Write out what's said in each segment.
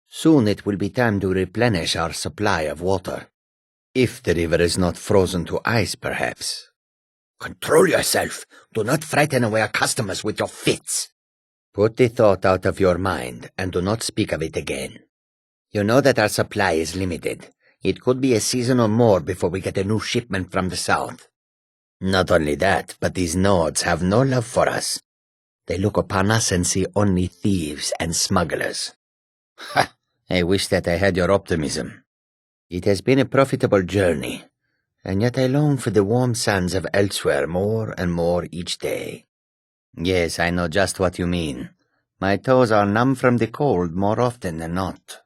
Soon it will be time to replenish our supply of water. If the river is not frozen to ice, perhaps. Control yourself. Do not frighten away our customers with your fits. Put the thought out of your mind, and do not speak of it again. You know that our supply is limited. It could be a season or more before we get a new shipment from the south. Not only that, but these Nords have no love for us. They look upon us and see only thieves and smugglers. Ha! I wish that I had your optimism. It has been a profitable journey, and yet I long for the warm sands of elsewhere more and more each day. Yes, I know just what you mean. My toes are numb from the cold more often than not.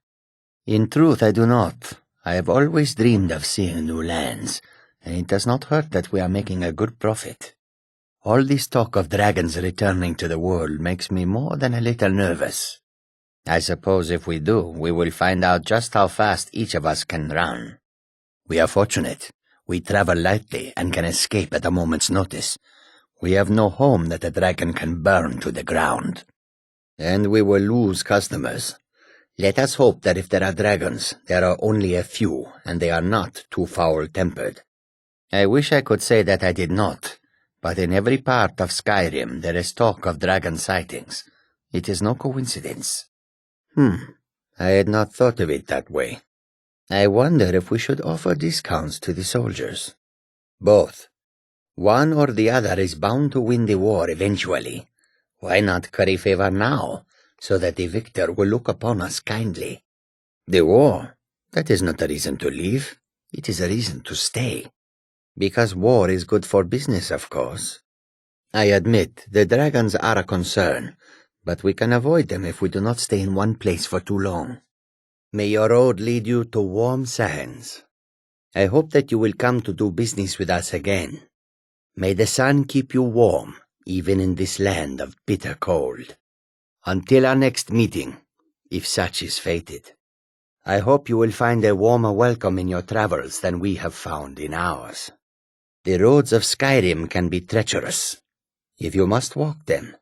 In truth, I do not. I have always dreamed of seeing new lands, and it does not hurt that we are making a good profit. All this talk of dragons returning to the world makes me more than a little nervous. I suppose if we do, we will find out just how fast each of us can run. We are fortunate. We travel lightly and can escape at a moment's notice. We have no home that a dragon can burn to the ground. And we will lose customers. Let us hope that if there are dragons, there are only a few, and they are not too foul-tempered. I wish I could say that I did not, but in every part of Skyrim there is talk of dragon sightings. It is no coincidence. I had not thought of it that way. I wonder if we should offer discounts to the soldiers. Both. One or the other is bound to win the war eventually. Why not curry favor now, so that the victor will look upon us kindly? The war, that is not a reason to leave. It is a reason to stay. Because war is good for business, of course. I admit, the dragons are a concern, but we can avoid them if we do not stay in one place for too long. May your road lead you to warm sands. I hope that you will come to do business with us again. May the sun keep you warm, even in this land of bitter cold. Until our next meeting, if such is fated. I hope you will find a warmer welcome in your travels than we have found in ours. The roads of Skyrim can be treacherous. If you must walk them,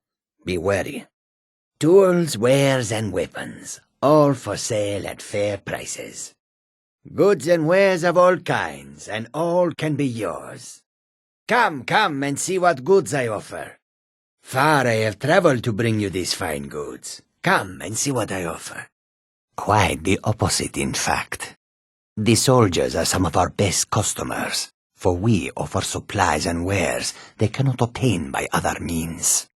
be wary. Tools, wares, and weapons, all for sale at fair prices. Goods and wares of all kinds, and all can be yours. Come and see what goods I offer. Far I have traveled to bring you these fine goods. Come and see what I offer. Quite the opposite, in fact. The soldiers are some of our best customers, for we offer supplies and wares they cannot obtain by other means.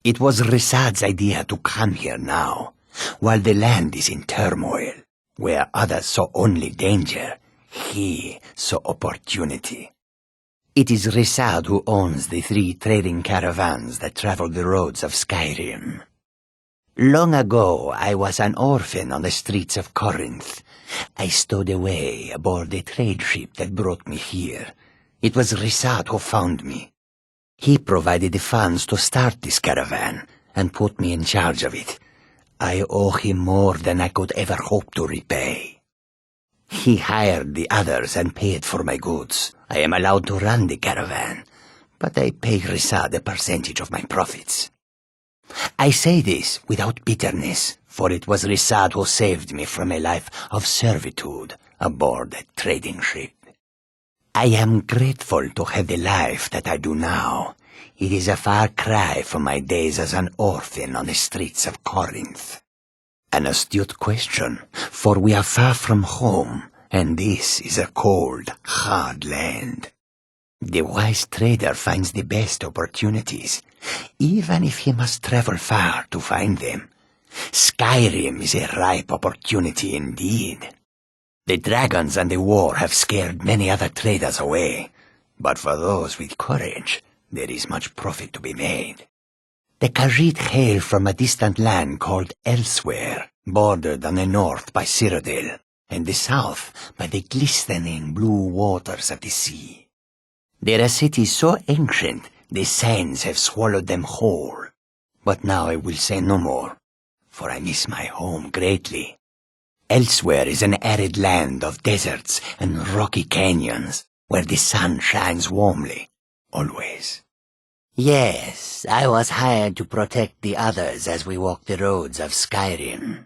It was Risad's idea to come here now, while the land is in turmoil, where others saw only danger, he saw opportunity. It is Risad who owns the 3 trading caravans that travel the roads of Skyrim. Long ago, I was an orphan on the streets of Corinth. I stowed away aboard a trade ship that brought me here. It was Risad who found me. He provided the funds to start this caravan and put me in charge of it. I owe him more than I could ever hope to repay. He hired the others and paid for my goods. I am allowed to run the caravan, but I pay Risad a percentage of my profits. I say this without bitterness, for it was Risad who saved me from a life of servitude aboard a trading ship. I am grateful to have the life that I do now. It is a far cry from my days as an orphan on the streets of Corinth. An astute question, for we are far from home, and this is a cold, hard land. The wise trader finds the best opportunities, even if he must travel far to find them. Skyrim is a ripe opportunity indeed. The dragons and the war have scared many other traders away, but for those with courage, there is much profit to be made. The Khajiit hail from a distant land called Elsewhere, bordered on the north by Cyrodiil, and the south by the glistening blue waters of the sea. They are cities so ancient, the sands have swallowed them whole. But now I will say no more, for I miss my home greatly. Elsewhere is an arid land of deserts and rocky canyons, where the sun shines warmly, always. Yes, I was hired to protect the others as we walk the roads of Skyrim.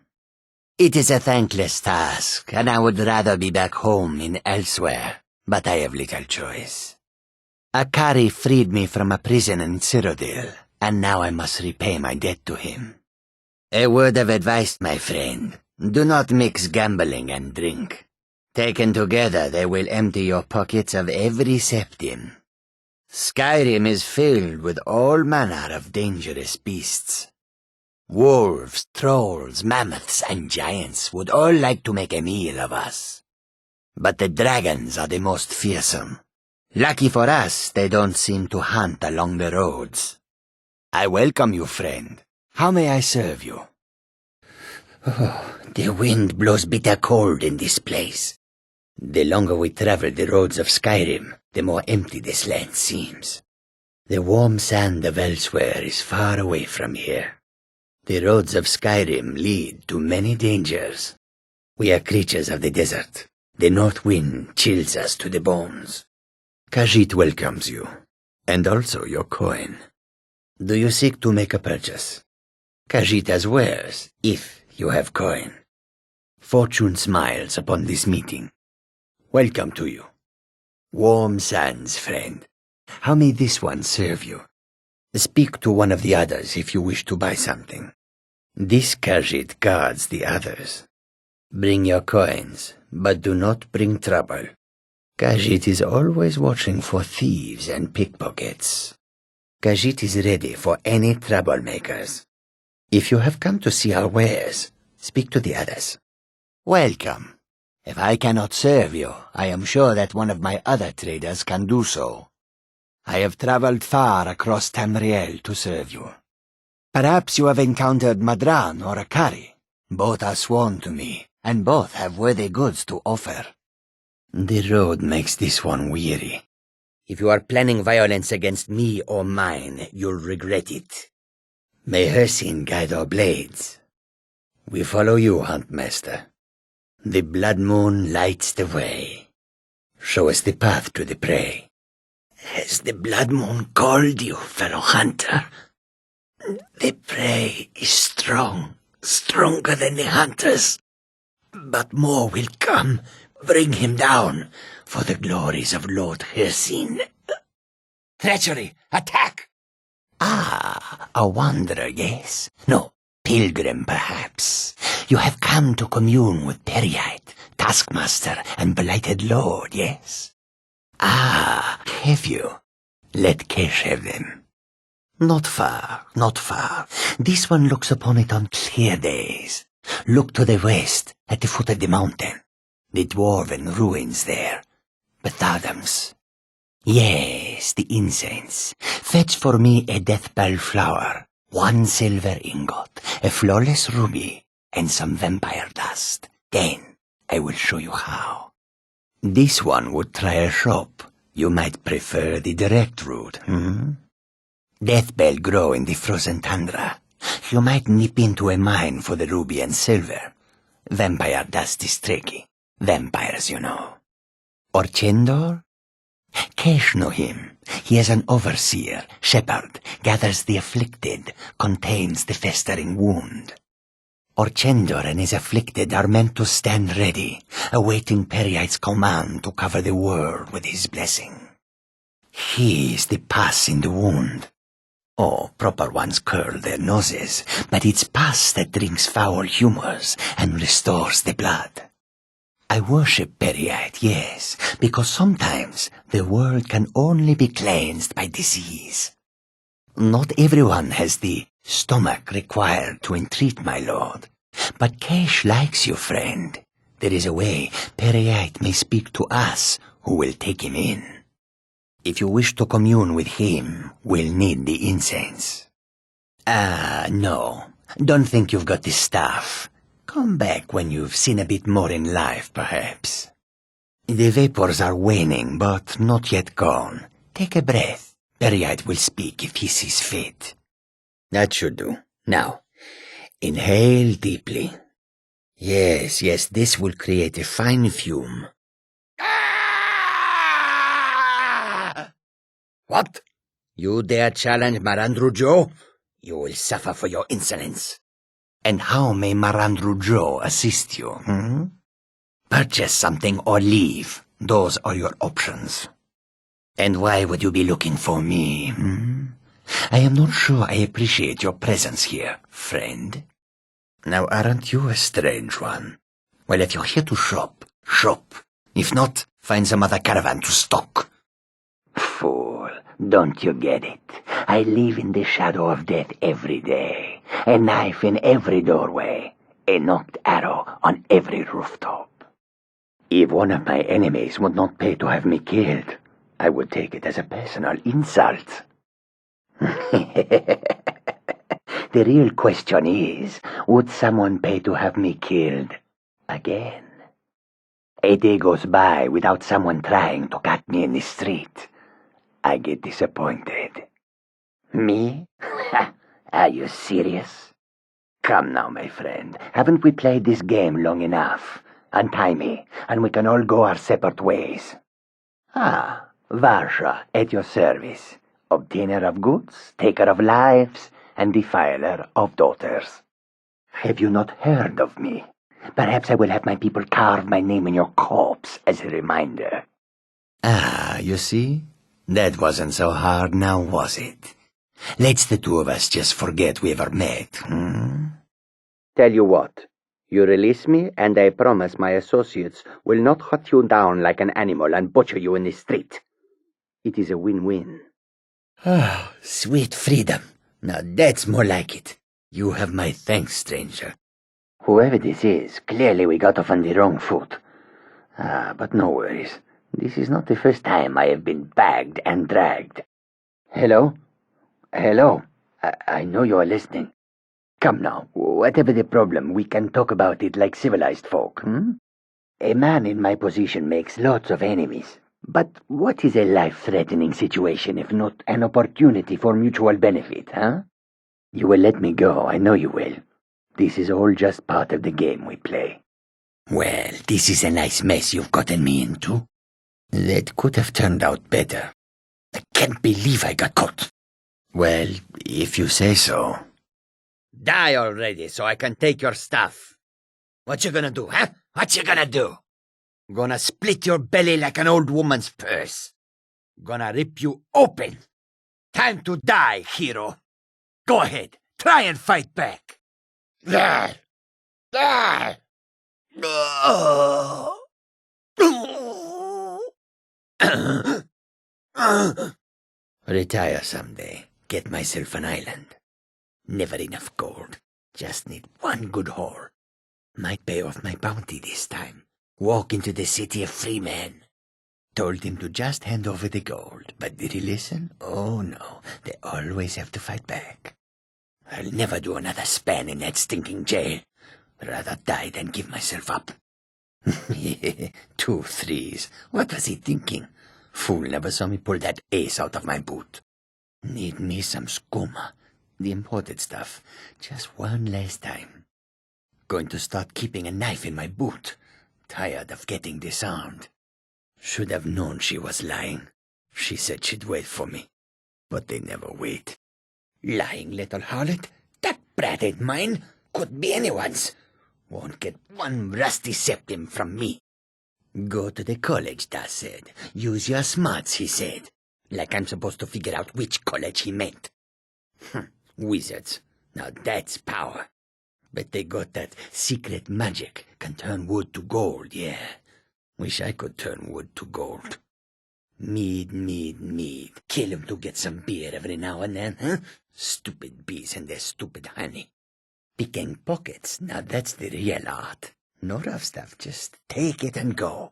It is a thankless task, and I would rather be back home in elsewhere, but I have little choice. Akari freed me from a prison in Cyrodiil, and now I must repay my debt to him. A word of advice, my friend. Do not mix gambling and drink. Taken together, they will empty your pockets of every septim. Skyrim is filled with all manner of dangerous beasts. Wolves, trolls, mammoths, and giants would all like to make a meal of us. But the dragons are the most fearsome. Lucky for us, they don't seem to hunt along the roads. I welcome you, friend. How may I serve you? Oh, the wind blows bitter cold in this place. The longer we travel the roads of Skyrim, the more empty this land seems. The warm sand of elsewhere is far away from here. The roads of Skyrim lead to many dangers. We are creatures of the desert. The north wind chills us to the bones. Khajiit welcomes you, and also your coin. Do you seek to make a purchase? Khajiit has wares, if you have coin. Fortune smiles upon this meeting. Welcome to you. Warm sands, friend. How may this one serve you? Speak to one of the others if you wish to buy something. This Khajiit guards the others. Bring your coins, but do not bring trouble. Khajiit is always watching for thieves and pickpockets. Khajiit is ready for any troublemakers. If you have come to see our wares, speak to the others. Welcome. If I cannot serve you, I am sure that one of my other traders can do so. I have traveled far across Tamriel to serve you. Perhaps you have encountered Madran or Akari. Both are sworn to me, and both have worthy goods to offer. The road makes this one weary. If you are planning violence against me or mine, you'll regret it. May Hersin guide our blades. We follow you, Huntmaster. The blood moon lights the way. Show us the path to the prey. Has the blood moon called you, fellow hunter? The prey is strong, stronger than the hunters. But more will come. Bring him down, for the glories of Lord Hersin. Treachery! Attack! Ah, a wanderer, yes. No, pilgrim, perhaps. You have come to commune with Periite, Taskmaster, and Blighted Lord, yes? Ah, have you? Let Kesh have them. Not far, not far. This one looks upon it on clear days. Look to the west, at the foot of the mountain. The dwarven ruins there. Betadams. Yes, the incense. Fetch for me a deathbell flower, 1 silver ingot, a flawless ruby, and some vampire dust. Then I will show you how. This one would try a shop. You might prefer the direct route, Deathbell grow in the frozen tundra. You might nip into a mine for the ruby and silver. Vampire dust is tricky. Vampires, you know. Orchendor? Kesh know him. He is an overseer, shepherd, gathers the afflicted, contains the festering wound. Orchendor and his afflicted are meant to stand ready, awaiting Periite's command to cover the world with his blessing. He is the pus in the wound. Oh, proper ones curl their noses, but it's pus that drinks foul humors and restores the blood. I worship Periite, yes, because sometimes the world can only be cleansed by disease. Not everyone has the stomach required to entreat my lord, but Kesh likes you, friend. There is a way Periite may speak to us who will take him in. If you wish to commune with him, we'll need the incense. No, don't think you've got the stuff. Come back when you've seen a bit more in life, perhaps. The vapors are waning, but not yet gone. Take a breath. Periite will speak if he sees fit. That should do. Now, inhale deeply. Yes, this will create a fine fume. Ah! What? You dare challenge Marandru Joe? You will suffer for your insolence. And how may Marandru Joe assist you? Purchase something or leave. Those are your options. And why would you be looking for me? I am not sure I appreciate your presence here, friend. Now, aren't you a strange one? Well, if you're here to shop, shop. If not, find some other caravan to stock. Fool, don't you get it? I live in the shadow of death every day. A knife in every doorway. A knocked arrow on every rooftop. If one of my enemies would not pay to have me killed, I would take it as a personal insult. The real question is, would someone pay to have me killed again? A day goes by without someone trying to cut me in the street. I get disappointed. Me? Are you serious? Come now, my friend. Haven't we played this game long enough? Untie me, and we can all go our separate ways. Ah, Varsha, at your service. Obtainer of goods, taker of lives, and defiler of daughters. Have you not heard of me? Perhaps I will have my people carve my name in your corpse as a reminder. Ah, you see? That wasn't so hard now, was it? Let's the two of us just forget we ever met, Tell you what. You release me, and I promise my associates will not hunt you down like an animal and butcher you in the street. It is a win-win. Oh, sweet freedom. Now that's more like it. You have my thanks, stranger. Whoever this is, clearly we got off on the wrong foot. But no worries. This is not the first time I have been bagged and dragged. Hello? Hello? I know you are listening. Come now, whatever the problem, we can talk about it like civilized folk, A man in my position makes lots of enemies. But what is a life-threatening situation if not an opportunity for mutual benefit, You will let me go, I know you will. This is all just part of the game we play. Well, this is a nice mess you've gotten me into. That could have turned out better. I can't believe I got caught. Well, if you say so. Die already so I can take your stuff. What you gonna do, huh? What you gonna do? Gonna split your belly like an old woman's purse. Gonna rip you open. Time to die, hero. Go ahead, try and fight back. Retire someday. Get myself an island. Never enough gold. Just need one good haul. Might pay off my bounty this time. Walk into the city a free man. Told him to just hand over the gold. But did he listen? Oh no, they always have to fight back. I'll never do another span in that stinking jail. Rather die than give myself up. 2 3s. What was he thinking? Fool never saw me pull that ace out of my boot. Need me some skooma. The imported stuff. Just one last time. Going to start keeping a knife in my boot. Tired of getting disarmed. Should have known she was lying. She said she'd wait for me. But they never wait. Lying little harlot. That brat ain't mine. Could be anyone's. Won't get one rusty septim from me. Go to the college, Da said. Use your smarts, he said. Like I'm supposed to figure out which college he meant. Wizards. Now that's power. But they got that secret magic. Can turn wood to gold, yeah. Wish I could turn wood to gold. Mead, mead, mead. Kill him to get some beer every now and then, huh? Stupid bees and their stupid honey. Picking pockets, now that's the real art. No rough stuff, just take it and go.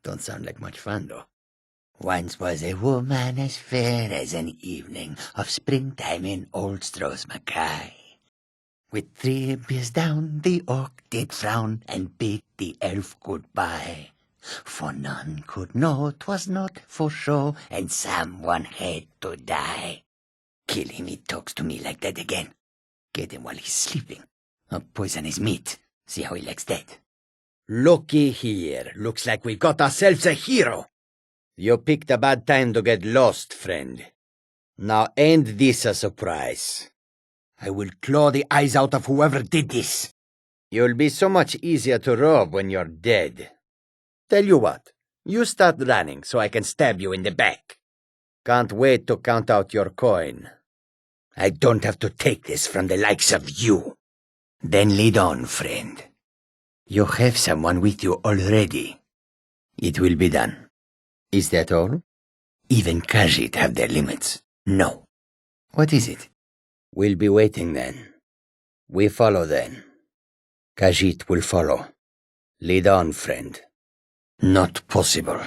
Don't sound like much fun, though. Once was a woman as fair as an evening of springtime in old Stros Mackay. With 3 beers down, the orc did frown and bid the elf goodbye. For none could know 'twas not for show, and someone had to die. Kill him, he talks to me like that again. Get him while he's sleeping. Or poison his meat. See how he likes that. Looky here. Looks like we've got ourselves a hero. You picked a bad time to get lost, friend. Now ain't this a surprise? I will claw the eyes out of whoever did this. You'll be so much easier to rob when you're dead. Tell you what, you start running so I can stab you in the back. Can't wait to count out your coin. I don't have to take this from the likes of you. Then lead on, friend. You have someone with you already. It will be done. Is that all? Even Khajiit have their limits. No. What is it? We'll be waiting then. We follow then. Khajiit will follow. Lead on, friend. Not possible.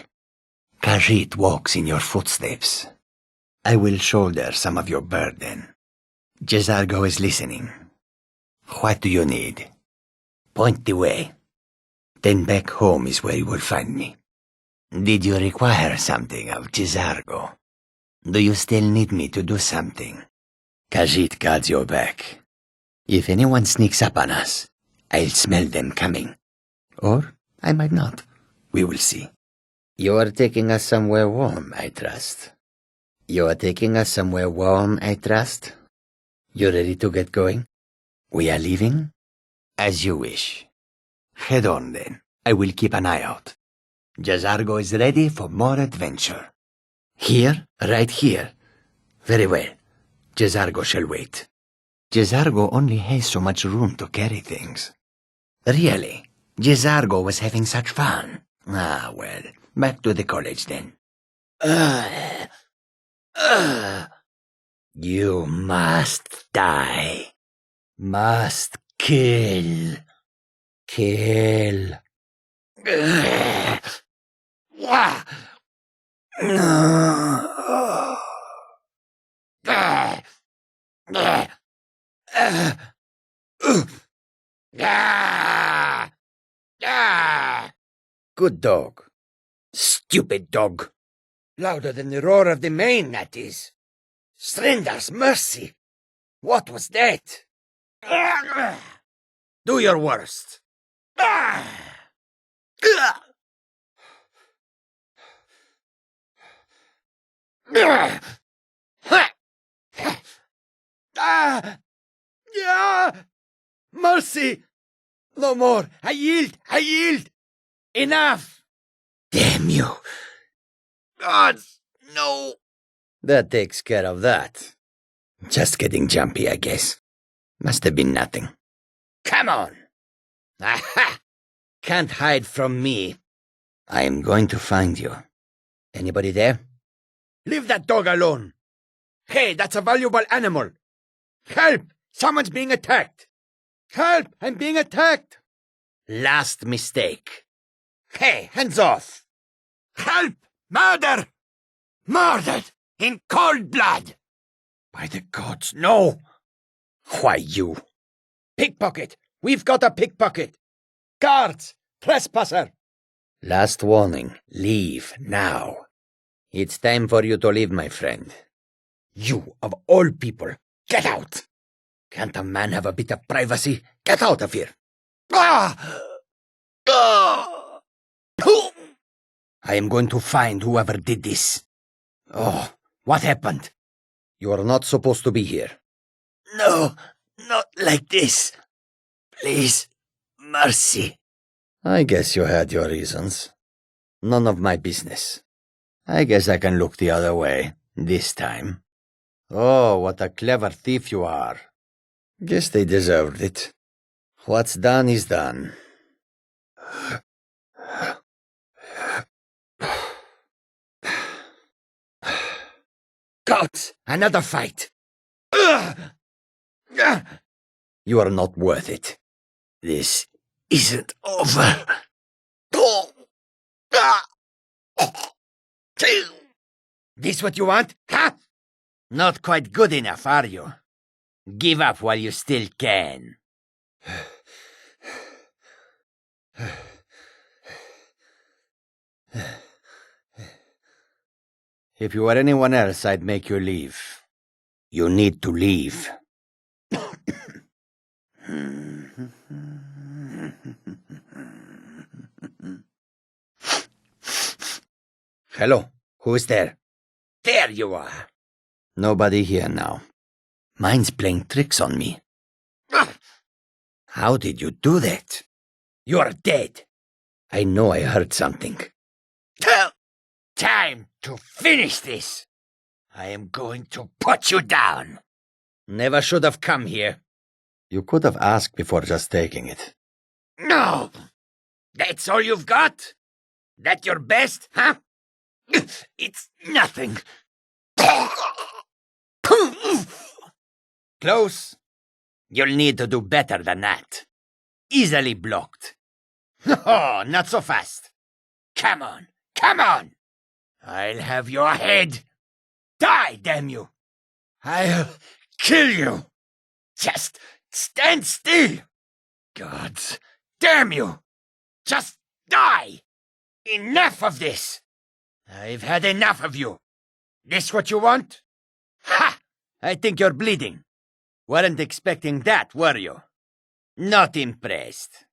Khajiit walks in your footsteps. I will shoulder some of your burden. Jezargo is listening. What do you need? Point the way. Then back home is where you will find me. Did you require something of Jezargo? Do you still need me to do something? Khajiit guards your back. If anyone sneaks up on us, I'll smell them coming. Or I might not. We will see. You are taking us somewhere warm, I trust. You are taking us somewhere warm, I trust. You ready to get going? We are leaving? As you wish. Head on then. I will keep an eye out. Jezargo is ready for more adventure. Here? Right here. Very well. Jezargo shall wait. Jezargo only has so much room to carry things. Really? Jezargo was having such fun. Ah, well, back to the college then. You must die. Must kill. Kill. Good dog. Stupid dog. Louder than the roar of the main, that is. Strander's mercy. What was that? Do your worst. Mercy! No more! I yield! I yield! Enough! Damn you! Gods, no! That takes care of that. Just getting jumpy, I guess. Must have been nothing. Come on! Aha! Can't hide from me. I am going to find you. Anybody there? Leave that dog alone! Hey, that's a valuable animal! Help! Someone's being attacked! Help! I'm being attacked! Last mistake. Hey, hands off! Help! Murder! Murdered! In cold blood! By the gods, no! Why, you? Pickpocket! We've got a pickpocket! Guards! Trespasser! Last warning. Leave now. It's time for you to leave, my friend. You, of all people, get out! Can't a man have a bit of privacy? Get out of here! Ah! Ah! I am going to find whoever did this. Oh, what happened? You are not supposed to be here. No, not like this. Please, mercy. I guess you had your reasons. None of my business. I guess I can look the other way, this time. Oh, what a clever thief you are. Guess they deserved it. What's done is done. Gods, another fight. You are not worth it. This isn't over. This what you want? Huh? Not quite good enough, are you? Give up while you still can. If you were anyone else, I'd make you leave. You need to leave. Hello, who is there? There you are. Nobody here now. Mine's playing tricks on me. How did you do that? You're dead. I know I heard something. Time to finish this. I am going to put you down. Never should have come here. You could have asked before just taking it. No! That's all you've got? That your best, huh? It's nothing. Close. You'll need to do better than that. Easily blocked. Oh, not so fast. Come on, come on. I'll have your head. Die, damn you. I'll kill you. Just stand still. Gods damn you. Just die. Enough of this. I've had enough of you. This what you want? Ha! I think you're bleeding. Weren't expecting that, were you? Not impressed.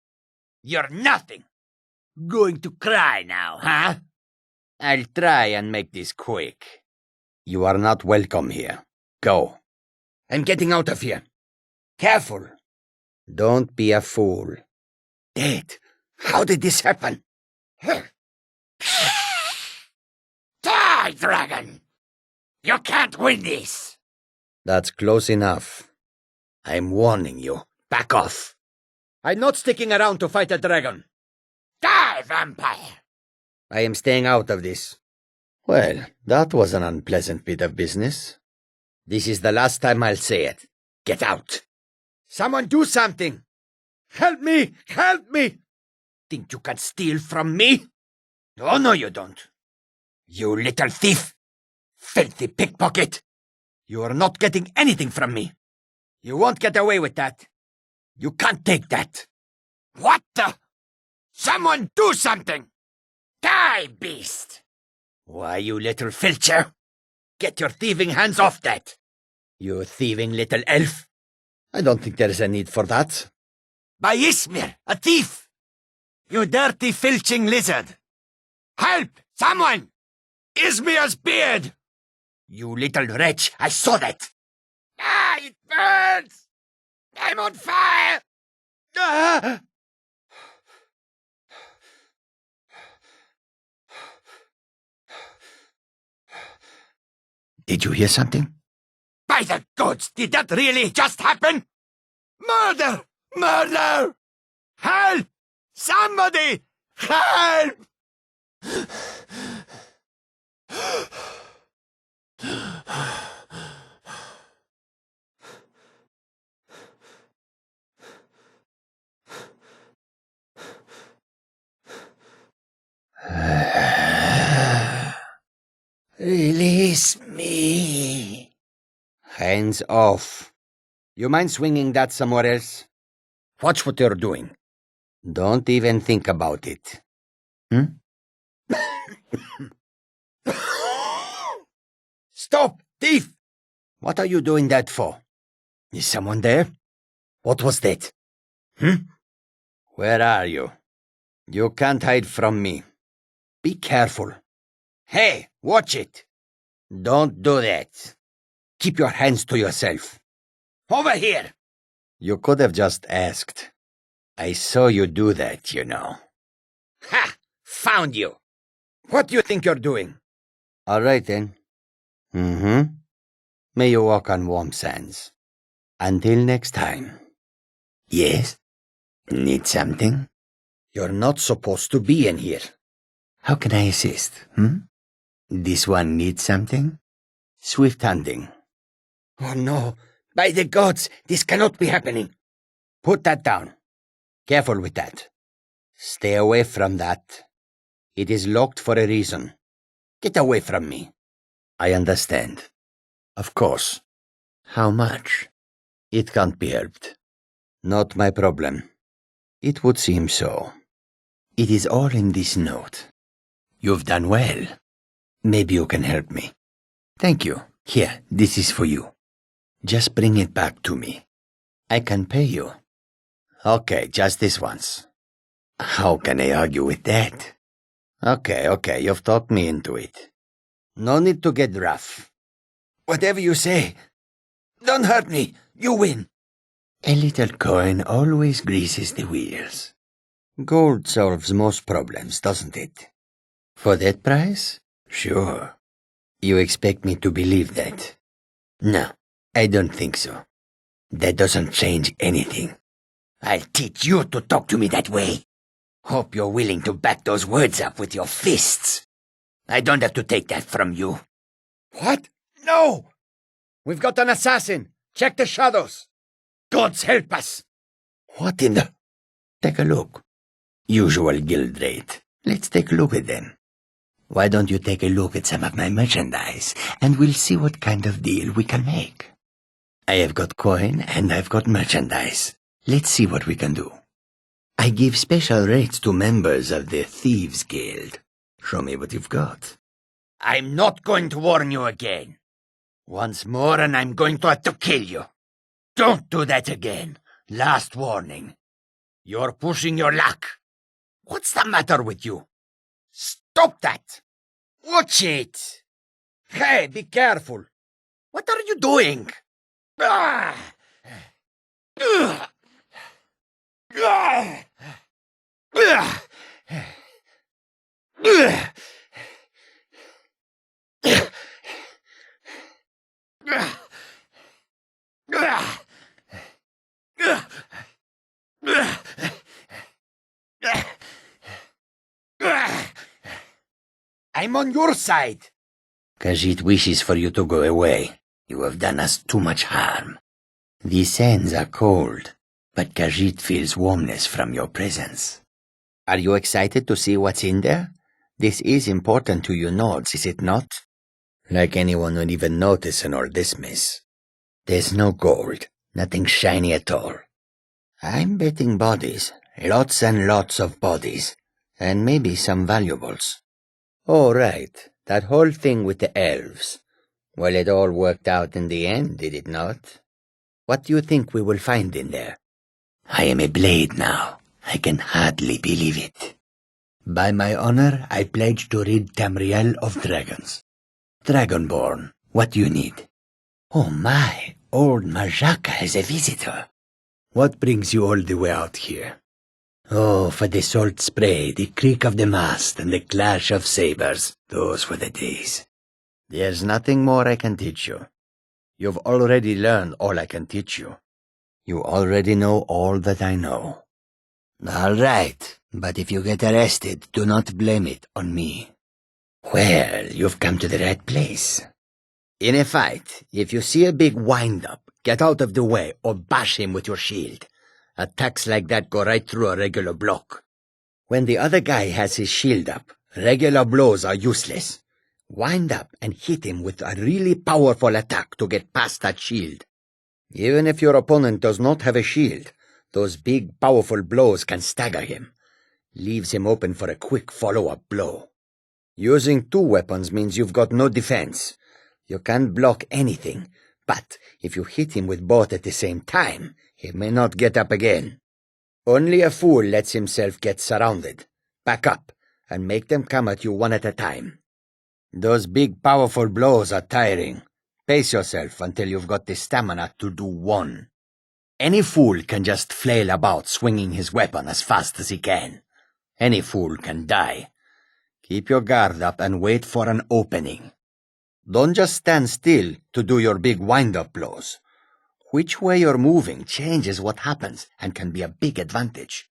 You're nothing. Going to cry now, huh? I'll try and make this quick. You are not welcome here. Go. I'm getting out of here. Careful. Don't be a fool. Dad, how did this happen? Die, dragon! You can't win this! That's close enough. I'm warning you. Back off. I'm not sticking around to fight a dragon. Die, vampire! I am staying out of this. Well, that was an unpleasant bit of business. This is the last time I'll say it. Get out. Someone do something. Help me! Help me! Think you can steal from me? Oh, no, you don't. You little thief! Filthy pickpocket! You are not getting anything from me. You won't get away with that. You can't take that. What the? Someone do something! Die, beast! Why, you little filcher! Get your thieving hands off that! You thieving little elf! I don't think there is a need for that. By Ismir, a thief! You dirty filching lizard! Help! Someone! Ismir's beard! You little wretch, I saw that! Ah, it burns! I'm on fire! Ah! Did you hear something? By the gods, did that really just happen? Murder! Murder! Help! Somebody! Help! Release me. Hands off. You mind swinging that somewhere else? Watch what you're doing. Don't even think about it. Stop, thief! What are you doing that for? Is someone there? What was that? Where are you? You can't hide from me. Be careful. Hey, watch it. Don't do that. Keep your hands to yourself. Over here. You could have just asked. I saw you do that, you know. Ha! Found you. What do you think you're doing? All right, then. May you walk on warm sands. Until next time. Yes? Need something? You're not supposed to be in here. How can I assist, This one needs something? Swift hunting. Oh no! By the gods, this cannot be happening. Put that down. Careful with that. Stay away from that. It is locked for a reason. Get away from me. I understand. Of course. How much? It can't be helped. Not my problem. It would seem so. It is all in this note. You've done well. Maybe you can help me. Thank you. Here, this is for you. Just bring it back to me. I can pay you. Okay, just this once. How can I argue with that? Okay, you've talked me into it. No need to get rough. Whatever you say. Don't hurt me. You win. A little coin always greases the wheels. Gold solves most problems, doesn't it? For that price? Sure. You expect me to believe that? No, I don't think so. That doesn't change anything. I'll teach you to talk to me that way. Hope you're willing to back those words up with your fists. I don't have to take that from you. What? No! We've got an assassin. Check the shadows. Gods help us. What in the... Take a look. Usual guild rate. Let's take a look at them. Why don't you take a look at some of my merchandise, and we'll see what kind of deal we can make. I have got coin, and I've got merchandise. Let's see what we can do. I give special rates to members of the Thieves Guild. Show me what you've got. I'm not going to warn you again. Once more, and I'm going to have to kill you. Don't do that again. Last warning. You're pushing your luck. What's the matter with you? Stop that! Watch it! Hey, be careful! What are you doing? Ah! Ugh! Ugh! Ugh! Ugh! I'm on your side. Khajiit wishes for you to go away. You have done us too much harm. The sands are cold, but Khajiit feels warmness from your presence. Are you excited to see what's in there? This is important to your nodes, is it not? Like anyone would even notice in all this mess. There's no gold, nothing shiny at all. I'm betting bodies, lots and lots of bodies, and maybe some valuables. Oh, right, that whole thing with the elves. Well, it all worked out in the end, did it not? What do you think we will find in there? I am a blade now. I can hardly believe it. By my honor, I pledge to rid Tamriel of dragons. Dragonborn, what do you need? Oh my, old Majaka has a visitor. What brings you all the way out here? Oh, for the salt spray, the creak of the mast, and the clash of sabers. Those were the days. There's nothing more I can teach you. You've already learned all I can teach you. You already know all that I know. All right, but if you get arrested, do not blame it on me. Well, you've come to the right place. In a fight, if you see a big wind-up, get out of the way or bash him with your shield. Attacks like that go right through a regular block. When the other guy has his shield up, regular blows are useless. Wind up and hit him with a really powerful attack to get past that shield. Even if your opponent does not have a shield, those big, powerful blows can stagger him. Leaves him open for a quick follow-up blow. Using two weapons means you've got no defense. You can't block anything, but if you hit him with both at the same time, he may not get up again. Only a fool lets himself get surrounded. Back up, and make them come at you one at a time. Those big, powerful blows are tiring. Pace yourself until you've got the stamina to do one. Any fool can just flail about swinging his weapon as fast as he can. Any fool can die. Keep your guard up and wait for an opening. Don't just stand still to do your big wind-up blows. Which way you're moving changes what happens and can be a big advantage.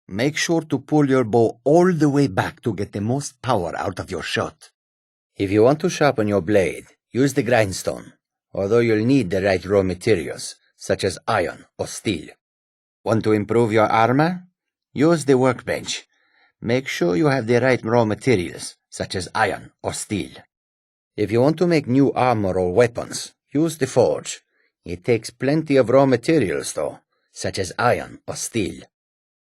Make sure to pull your bow all the way back to get the most power out of your shot. If you want to sharpen your blade, use the grindstone, although you'll need the right raw materials, such as iron or steel. Want to improve your armor? Use the workbench. Make sure you have the right raw materials, such as iron or steel. If you want to make new armor or weapons, use the forge. It takes plenty of raw materials, though, such as iron or steel.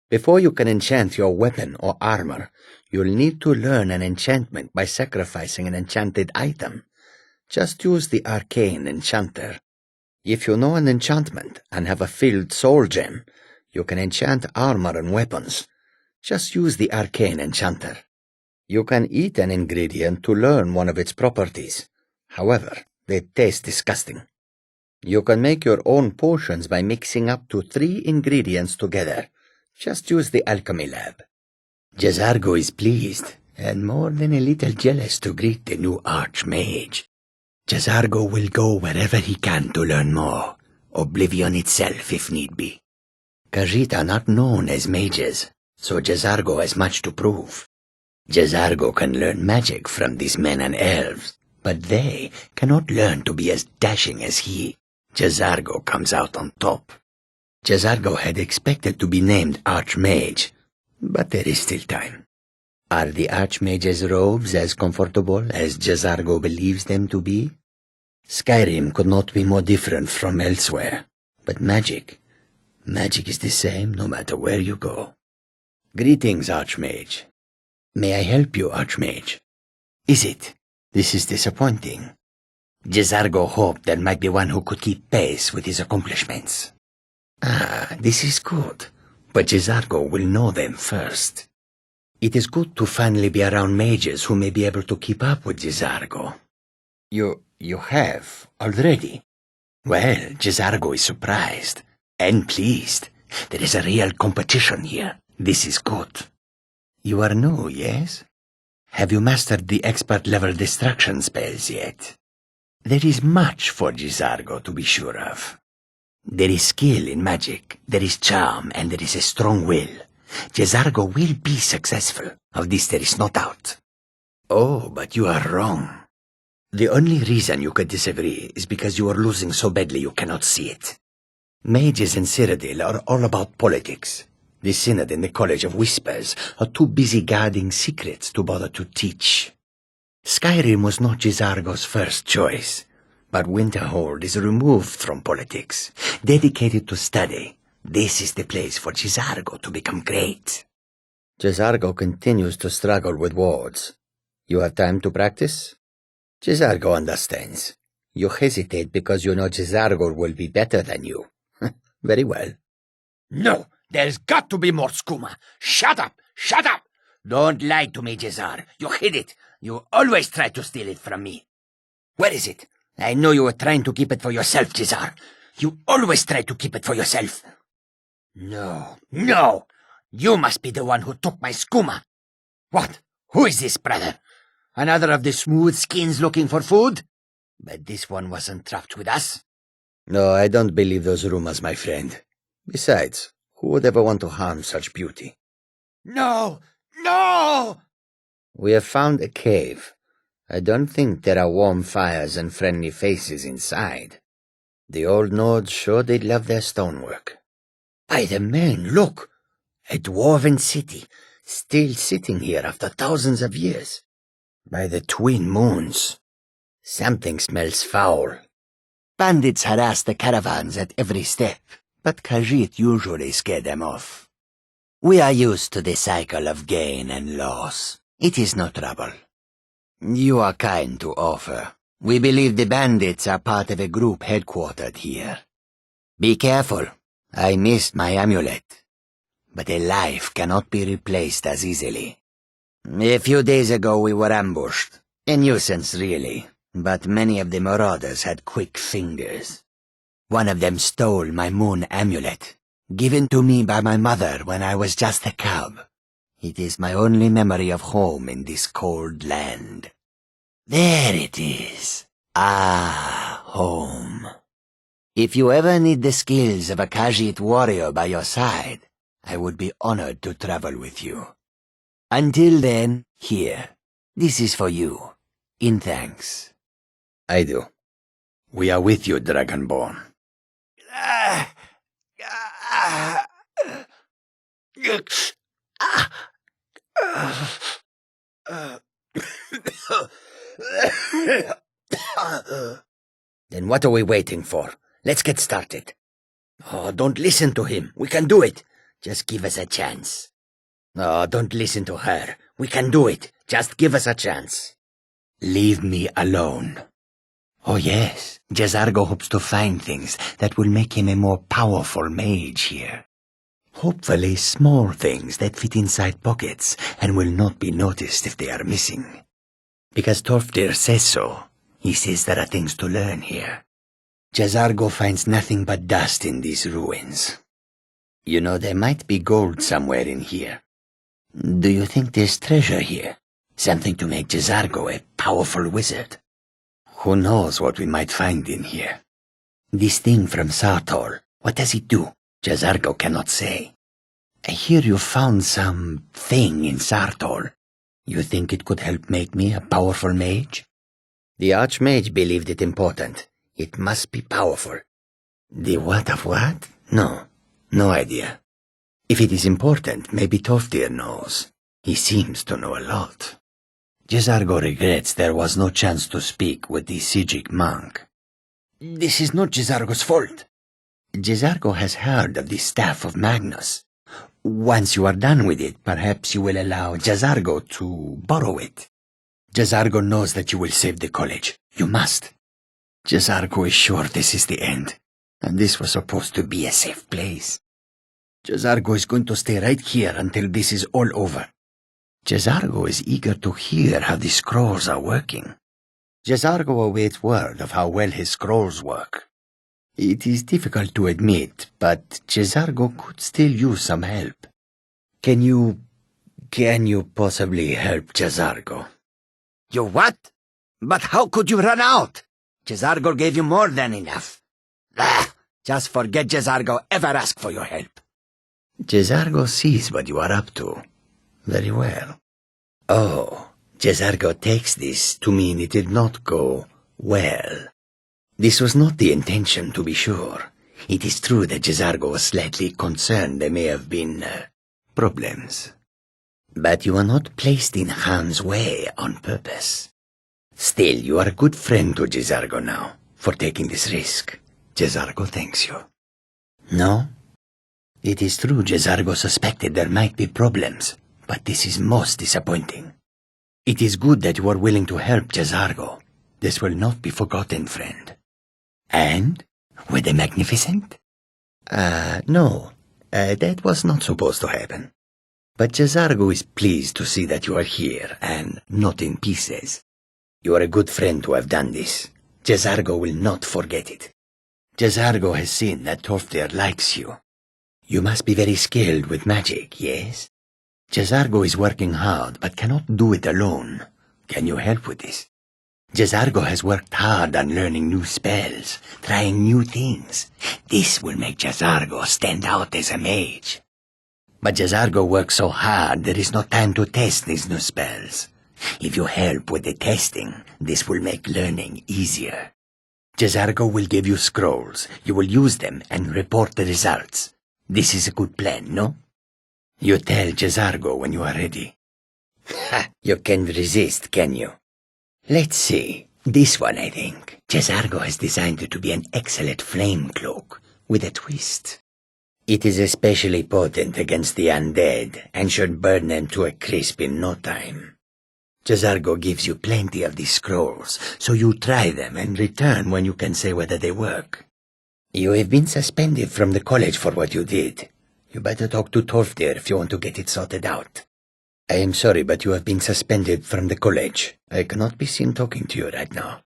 Before you can enchant your weapon or armor, you'll need to learn an enchantment by sacrificing an enchanted item. Just use the arcane enchanter. If you know an enchantment and have a filled soul gem, you can enchant armor and weapons. Just use the arcane enchanter. You can eat an ingredient to learn one of its properties. However, they taste disgusting. You can make your own potions by mixing up to 3 ingredients together. Just use the alchemy lab. Jazargo is pleased, and more than a little jealous to greet the new Archmage. Jazargo will go wherever he can to learn more, Oblivion itself if need be. Khajiit are not known as mages, so Jazargo has much to prove. Jazargo can learn magic from these men and elves, but they cannot learn to be as dashing as he. Jazargo comes out on top. Jazargo had expected to be named Archmage, but there is still time. Are the Archmage's robes as comfortable as Jazargo believes them to be? Skyrim could not be more different from elsewhere, but magic is the same no matter where you go. Greetings, Archmage. May I help you, Archmage? Is it? This is disappointing. Jazargo hoped there might be one who could keep pace with his accomplishments. This is good, but Jazargo will know them first. It is good to finally be around mages who may be able to keep up with Jazargo. You have already? Well, Jazargo is surprised and pleased. There is a real competition here. This is good. You are new, yes? Have you mastered the expert-level distraction spells yet? There is much for Jazargo to be sure of. There is skill in magic, there is charm, and there is a strong will. Jazargo will be successful. Of this there is no doubt. Oh, but you are wrong. The only reason you could disagree is because you are losing so badly you cannot see it. Mages in Cyrodiil are all about politics. The Synod and the College of Whispers are too busy guarding secrets to bother to teach. Skyrim was not Jazargo's first choice, but Winterhold is removed from politics, dedicated to study. This is the place for Jazargo to become great. Jazargo continues to struggle with words. You have time to practice? Jazargo understands. You hesitate because you know Jazargo will be better than you. Very well. No, there's got to be more skooma. Shut up! Shut up! Don't lie to me, Jazar. You hid it. You always try to steal it from me. Where is it? I know you were trying to keep it for yourself, Jazar. You always try to keep it for yourself. No. You must be the one who took my skooma. What? Who is this, brother? Another of the smooth skins looking for food? But this one wasn't trapped with us. No, I don't believe those rumors, my friend. Besides, who would ever want to harm such beauty? No! We have found a cave. I don't think there are warm fires and friendly faces inside. The old Nords sure did love their stonework. By the man, look! A dwarven city, still sitting here after thousands of years. By the twin moons. Something smells foul. Bandits harass the caravans at every step, but Khajiit usually scare them off. We are used to the cycle of gain and loss. It is no trouble. You are kind to offer. We believe the bandits are part of a group headquartered here. Be careful. I missed my amulet. But a life cannot be replaced as easily. A few days ago we were ambushed. A nuisance, really. But many of the marauders had quick fingers. One of them stole my moon amulet, given to me by my mother when I was just a cub. It is my only memory of home in this cold land. There it is. Home. If you ever need the skills of a Khajiit warrior by your side, I would be honored to travel with you. Until then, here. This is for you. In thanks. I do. We are with you, Dragonborn. Then what are we waiting for? Let's get started. Oh, don't listen to him. We can do it. Just give us a chance. Oh, don't listen to her. We can do it. Just give us a chance. Leave me alone. Oh yes, Jazargo hopes to find things that will make him a more powerful mage here. Hopefully small things that fit inside pockets and will not be noticed if they are missing. Because Torfdir says so. He says there are things to learn here. Jazargo finds nothing but dust in these ruins. You know, there might be gold somewhere in here. Do you think there's treasure here? Something to make Jazargo a powerful wizard? Who knows what we might find in here? This thing from Sartor, what does it do? Jazargo cannot say. I hear you found some thing in Sartor. You think it could help make me a powerful mage? The Archmage believed it important. It must be powerful. The what of what? No idea. If it is important, maybe Toftir knows. He seems to know a lot. Jazargo regrets there was no chance to speak with the Sijic monk. This is not Jazargo's fault. Jazargo has heard of the Staff of Magnus. Once you are done with it, perhaps you will allow Jazargo to borrow it. Jazargo knows that you will save the college. You must. Jazargo is sure this is the end, and this was supposed to be a safe place. Jazargo is going to stay right here until this is all over. Jazargo is eager to hear how the scrolls are working. Jazargo awaits word of how well his scrolls work. It is difficult to admit, but Jazargo could still use some help. Can you possibly help Jazargo? You what? But how could you run out? Jazargo gave you more than enough. Just forget Jazargo ever asked for your help. Jazargo sees what you are up to. Very well. Oh, Jazargo takes this to mean it did not go well. This was not the intention, to be sure. It is true that Jazargo was slightly concerned there may have been problems. But you are not placed in harm's way on purpose. Still, you are a good friend to Jazargo now, for taking this risk. Jazargo thanks you. No? It is true Jazargo suspected there might be problems, but this is most disappointing. It is good that you are willing to help Jazargo. This will not be forgotten, friend. And? Were they magnificent? No. That was not supposed to happen. But Jazargo is pleased to see that you are here, and not in pieces. You are a good friend to have done this. Jazargo will not forget it. Jazargo has seen that Toftir likes you. You must be very skilled with magic, yes? Jazargo is working hard, but cannot do it alone. Can you help with this? Jazargo has worked hard on learning new spells, trying new things. This will make Jazargo stand out as a mage. But Jazargo works so hard there is no time to test these new spells. If you help with the testing, this will make learning easier. Jazargo will give you scrolls. You will use them and report the results. This is a good plan, no? You tell Jazargo when you are ready. Ha! You can resist, can you? Let's see. This one, I think. Jazargo has designed it to be an excellent flame cloak, with a twist. It is especially potent against the undead, and should burn them to a crisp in no time. Jazargo gives you plenty of these scrolls, so you try them and return when you can say whether they work. You have been suspended from the college for what you did. You better talk to Toftir if you want to get it sorted out. I am sorry, but you have been suspended from the college. I cannot be seen talking to you right now.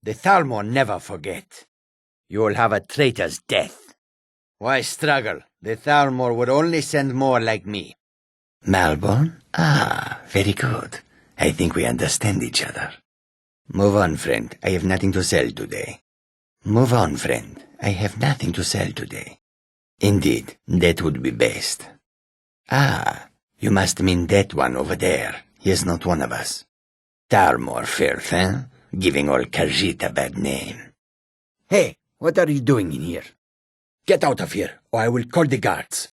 The Thalmor never forget. You will have a traitor's death. Why struggle? The Thalmor would only send more like me. Malborn? Ah, very good. I think we understand each other. Move on, friend. I have nothing to sell today. Move on, friend. I have nothing to sell today. Indeed, that would be best. Ah, you must mean that one over there. He is not one of us. Thalmor filth, eh? Giving all Khajiit a bad name. Hey, what are you doing in here? Get out of here, or I will call the guards.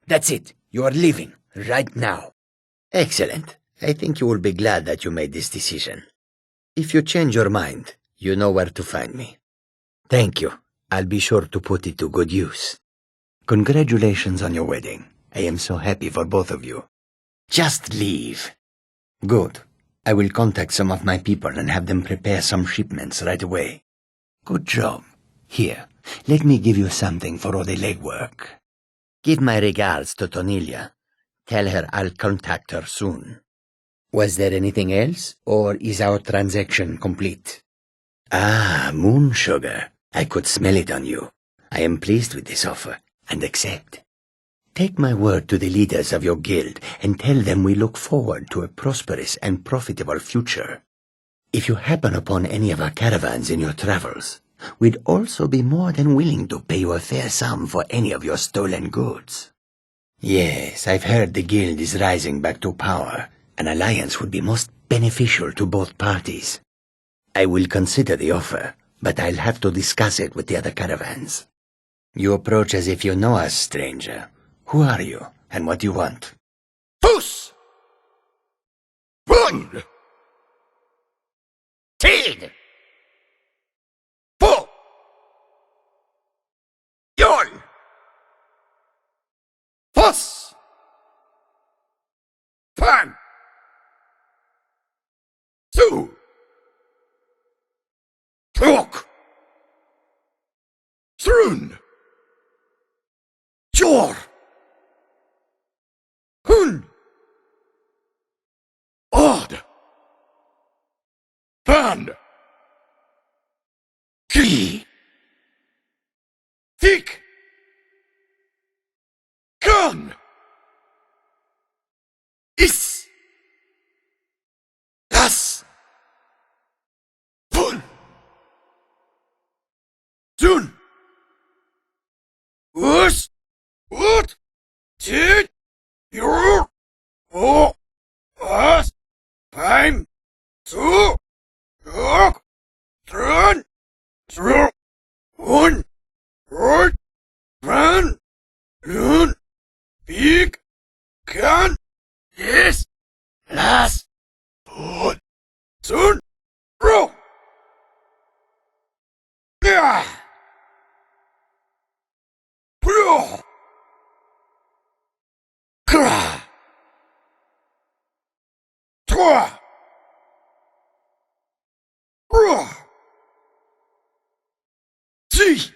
That's it. You are leaving, right now. Excellent. I think you will be glad that you made this decision. If you change your mind, you know where to find me. Thank you. I'll be sure to put it to good use. Congratulations on your wedding. I am so happy for both of you. Just leave. Good. I will contact some of my people and have them prepare some shipments right away. Good job. Here, let me give you something for all the legwork. Give my regards to Tonilia. Tell her I'll contact her soon. Was there anything else, or is our transaction complete? Ah, moon sugar. I could smell it on you. I am pleased with this offer, and accept. Take my word to the leaders of your guild, and tell them we look forward to a prosperous and profitable future. If you happen upon any of our caravans in your travels, we'd also be more than willing to pay you a fair sum for any of your stolen goods. Yes, I've heard the guild is rising back to power. An alliance would be most beneficial to both parties. I will consider the offer, but I'll have to discuss it with the other caravans. You approach as if you know us, stranger. Who are you, and what do you want? Puss! Run! Tid! Po! Yon! Puss! Fan! Su! Trok! Strun! Jor! Hun! Odd! Band! Key! Thick! Gun! Is! Das! Fun! Dun! Us! What? Tid! Your! Oh! Us! Time! Two! Look! Turn! Through! One! Right! Run! Run! Big! Can! Yes! Last! Put! Soon! Roll! Yeah! Bro! Kra! Twa! Bro! See!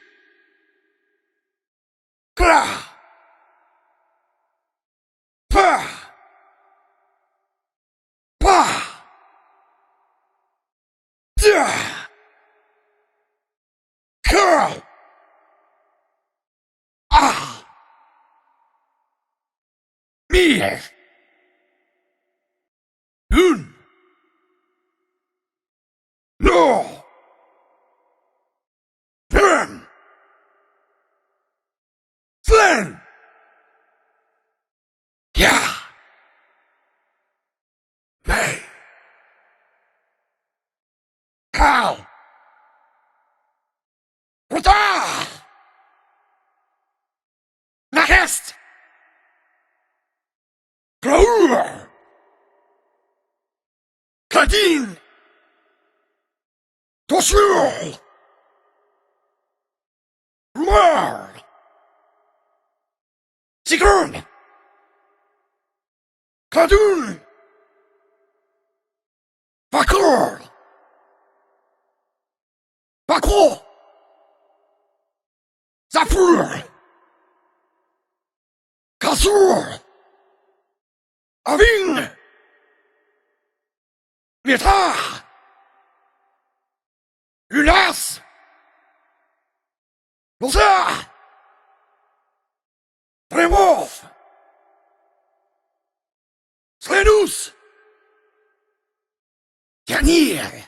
Kra! Pa! Pa! Da! Curl! Ah! Mir! Nun! No! Burn! Flynn! Yeah! May! Cow! Rata! Nakest! Grower! Kadin! Toshur! Rumor! Sigrun! Kadun! Bakor! Bakor! Zafur! Kasur! Avin! Meta! Ulas! Losa! Tremov! Slenus! Yanir!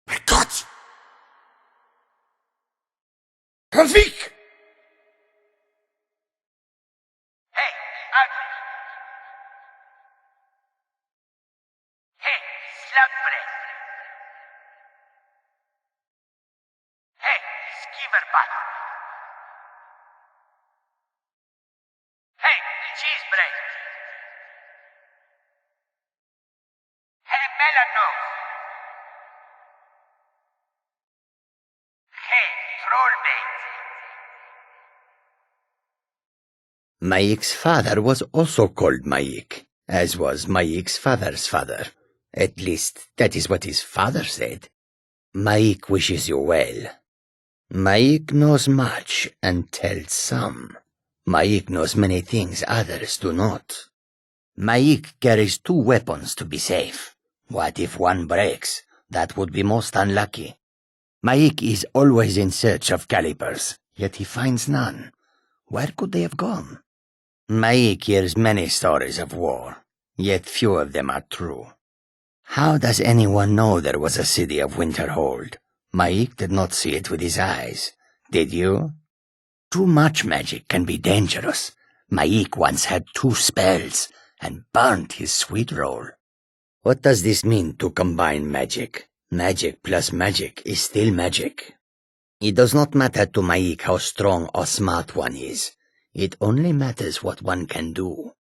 My God! Kalvik! Hey, ugly! Hey, slapbread! Hey, skiverbutt! Hey, cheesebread! Hey, melon nose! Hey, trollbait! Mayik's father was also called Mayik, as was Mayik's father's father. At least, that is what his father said. Mayik wishes you well. Mayik knows much and tells some. Mayik knows many things others do not. Mayik carries 2 weapons to be safe. What if one breaks? That would be most unlucky. Maik is always in search of calipers, yet he finds none. Where could they have gone? Maik hears many stories of war, yet few of them are true. How does anyone know there was a city of Winterhold? Maik did not see it with his eyes. Did you? Too much magic can be dangerous. Maik once had 2 spells and burnt his sweet roll. What does this mean to combine magic? Magic plus magic is still magic. It does not matter to Maik how strong or smart one is. It only matters what one can do.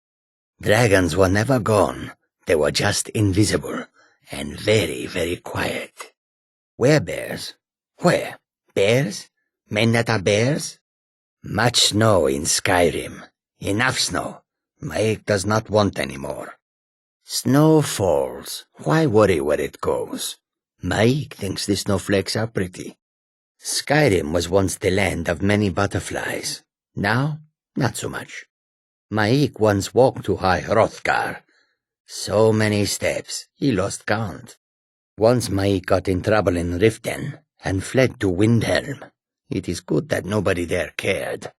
Dragons were never gone. They were just invisible and very, very quiet. Werebears? Where? Bears? Men that are bears? Much snow in Skyrim. Enough snow. Maik does not want any more. Snow falls. Why worry where it goes? Maik thinks the snowflakes are pretty. Skyrim was once the land of many butterflies. Now, not so much. Maik once walked to High Hrothgar. So many steps, he lost count. Once Maik got in trouble in Riften and fled to Windhelm. It is good that nobody there cared.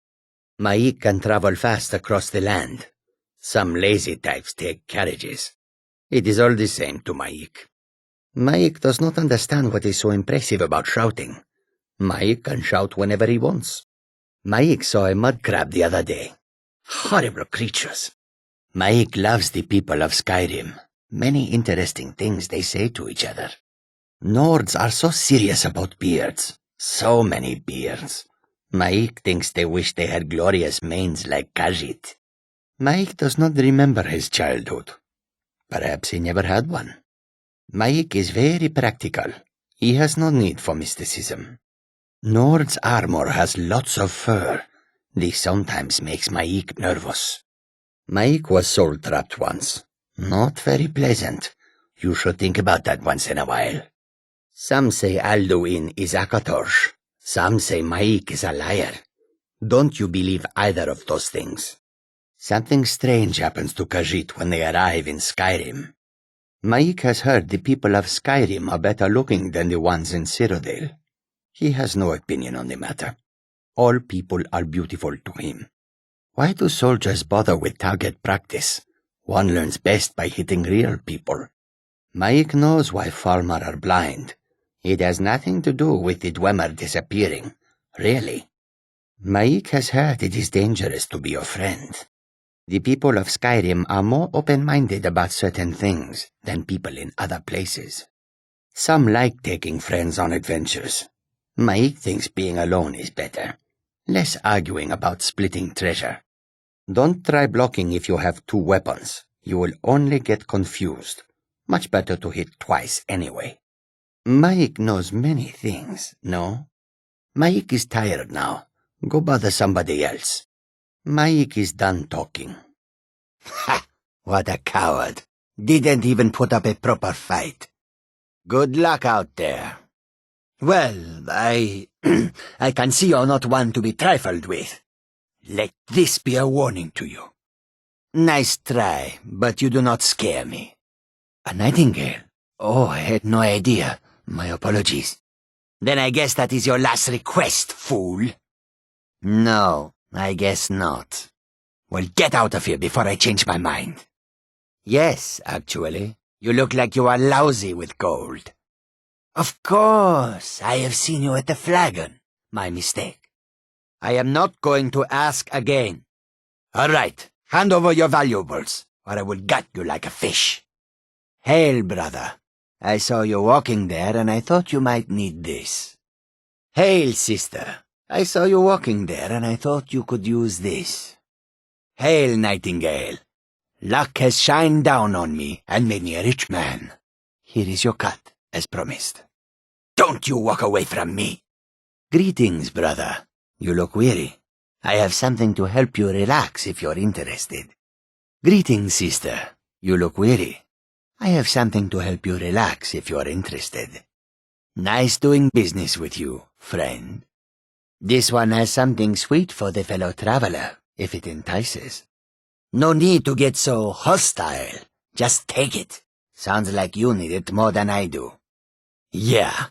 Maik can travel fast across the land. Some lazy types take carriages. It is all the same to Maik. Maik does not understand what is so impressive about shouting. Maik can shout whenever he wants. Maik saw a mud crab the other day. Horrible creatures. Maik loves the people of Skyrim. Many interesting things they say to each other. Nords are so serious about beards. So many beards. Maik thinks they wish they had glorious manes like Khajiit. Maik does not remember his childhood. Perhaps he never had one. Maik is very practical. He has no need for mysticism. Nord's armor has lots of fur. This sometimes makes Maik nervous. Maik was soul-trapped once. Not very pleasant. You should think about that once in a while. Some say Alduin is Akatorsh. Some say Maik is a liar. Don't you believe either of those things. Something strange happens to Khajiit when they arrive in Skyrim. Maik has heard the people of Skyrim are better looking than the ones in Cyrodiil. He has no opinion on the matter. All people are beautiful to him. Why do soldiers bother with target practice? One learns best by hitting real people. Maik knows why Falmar are blind. It has nothing to do with the Dwemer disappearing, really. Maik has heard it is dangerous to be your friend. The people of Skyrim are more open-minded about certain things than people in other places. Some like taking friends on adventures. Maik thinks being alone is better. Less arguing about splitting treasure. Don't try blocking if you have 2 weapons. You will only get confused. Much better to hit twice anyway. Maik knows many things, no? Maik is tired now. Go bother somebody else. Maik is done talking. Ha! What a coward. Didn't even put up a proper fight. Good luck out there. Well, I can see you're not one to be trifled with. Let this be a warning to you. Nice try, but you do not scare me. A nightingale? Oh, I had no idea. My apologies. Then I guess that is your last request, fool. No, I guess not. Well, get out of here before I change my mind. Yes, actually. You look like you are lousy with gold. Of course, I have seen you at the Flagon. My mistake. I am not going to ask again. All right, hand over your valuables, or I will gut you like a fish. Hail, brother. I saw you walking there, and I thought you might need this. Hail, sister. I saw you walking there, and I thought you could use this. Hail, nightingale. Luck has shined down on me and made me a rich man. Here is your cut, as promised. Don't you walk away from me. Greetings, brother. You look weary. I have something to help you relax if you're interested. Greetings, sister. You look weary. I have something to help you relax if you're interested. Nice doing business with you, friend. This one has something sweet for the fellow traveler, if it entices. No need to get so hostile. Just take it. Sounds like you need it more than I do. Yeah.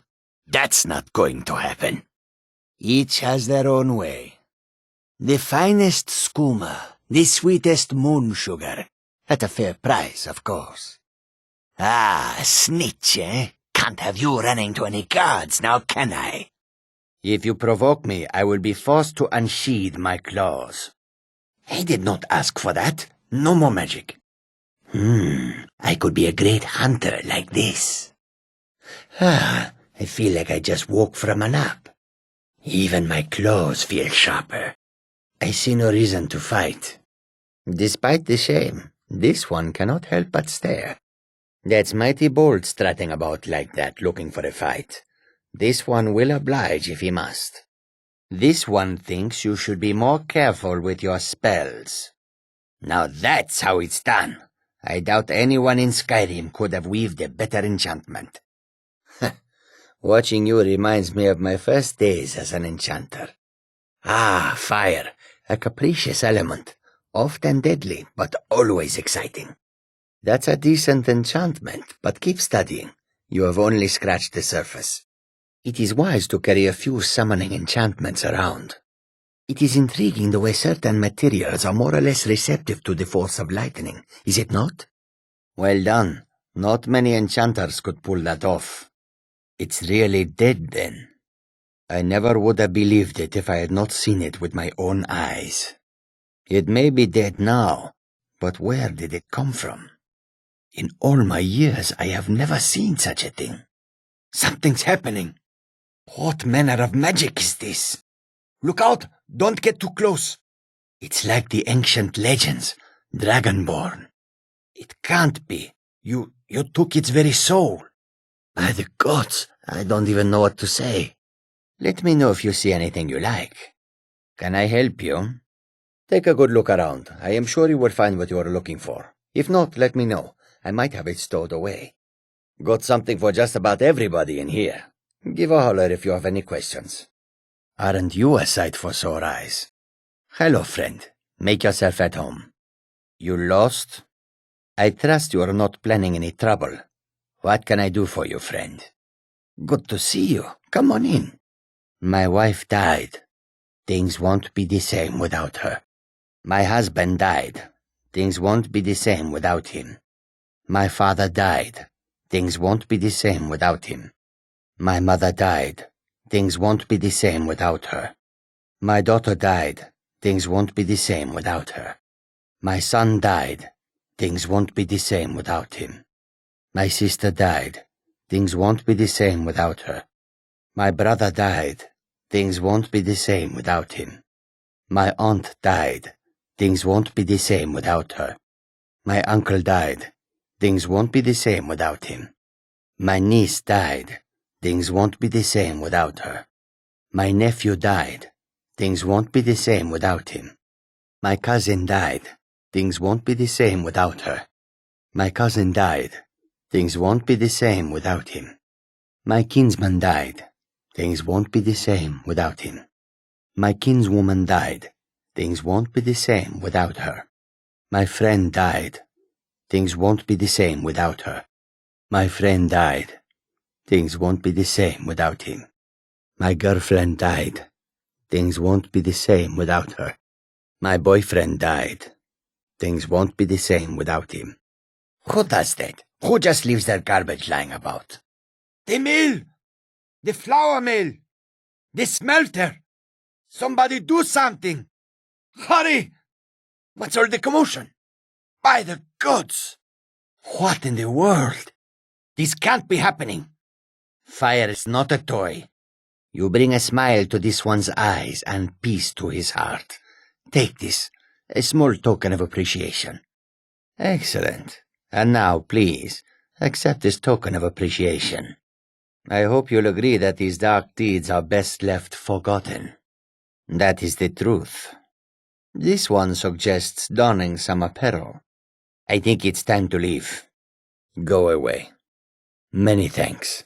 That's not going to happen. Each has their own way. The finest skooma, the sweetest moon sugar, at a fair price, of course. Ah, snitch, eh? Can't have you running to any guards now, can I? If you provoke me, I will be forced to unsheathe my claws. I did not ask for that. No more magic. I could be a great hunter like this. I feel like I just woke from a nap. Even my claws feel sharper. I see no reason to fight. Despite the shame, this one cannot help but stare. That's mighty bold strutting about like that, looking for a fight. This one will oblige if he must. This one thinks you should be more careful with your spells. Now that's how it's done. I doubt anyone in Skyrim could have weaved a better enchantment. Watching you reminds me of my first days as an enchanter. Ah, fire, a capricious element, often deadly, but always exciting. That's a decent enchantment, but keep studying. You have only scratched the surface. It is wise to carry a few summoning enchantments around. It is intriguing the way certain materials are more or less receptive to the force of lightning, is it not? Well done. Not many enchanters could pull that off. It's really dead, then. I never would have believed it if I had not seen it with my own eyes. It may be dead now, but where did it come from? In all my years, I have never seen such a thing. Something's happening. What manner of magic is this? Look out! Don't get too close. It's like the ancient legends, Dragonborn. It can't be. You took its very soul. By the gods, I don't even know what to say. Let me know if you see anything you like. Can I help you? Take a good look around. I am sure you will find what you are looking for. If not, let me know. I might have it stowed away. Got something for just about everybody in here. Give a holler if you have any questions. Aren't you a sight for sore eyes? Hello, friend. Make yourself at home. You lost? I trust you are not planning any trouble. What can I do for you, friend? Good to see you. Come on in. My wife died. Things won't be the same without her. My husband died. Things won't be the same without him. My father died. Things won't be the same without him. My mother died. Things won't be the same without her. My daughter died. Things won't be the same without her. My son died. Things won't be the same without him. My sister died. Things won't be the same without her. My brother died. Things won't be the same without him. My aunt died. Things won't be the same without her. My uncle died. Things won't be the same without him. My niece died. Things won't be the same without her. My nephew died. Things won't be the same without him. My cousin died. Things won't be the same without her. My cousin died. Things won't be the same without him. My kinsman died. Things won't be the same without him. My kinswoman died. Things won't be the same without her. My friend died. Things won't be the same without her. My friend died. Things won't be the same without him. My girlfriend died. Things won't be the same without her. My boyfriend died. Things won't be the same without him. Who does that? Who just leaves their garbage lying about? The mill! The flour mill! The smelter! Somebody do something! Hurry! What's all the commotion? By the gods! What in the world? This can't be happening. Fire is not a toy. You bring a smile to this one's eyes and peace to his heart. Take this, a small token of appreciation. Excellent. And now, please, accept this token of appreciation. I hope you'll agree that these dark deeds are best left forgotten. That is the truth. This one suggests donning some apparel. I think it's time to leave. Go away. Many thanks.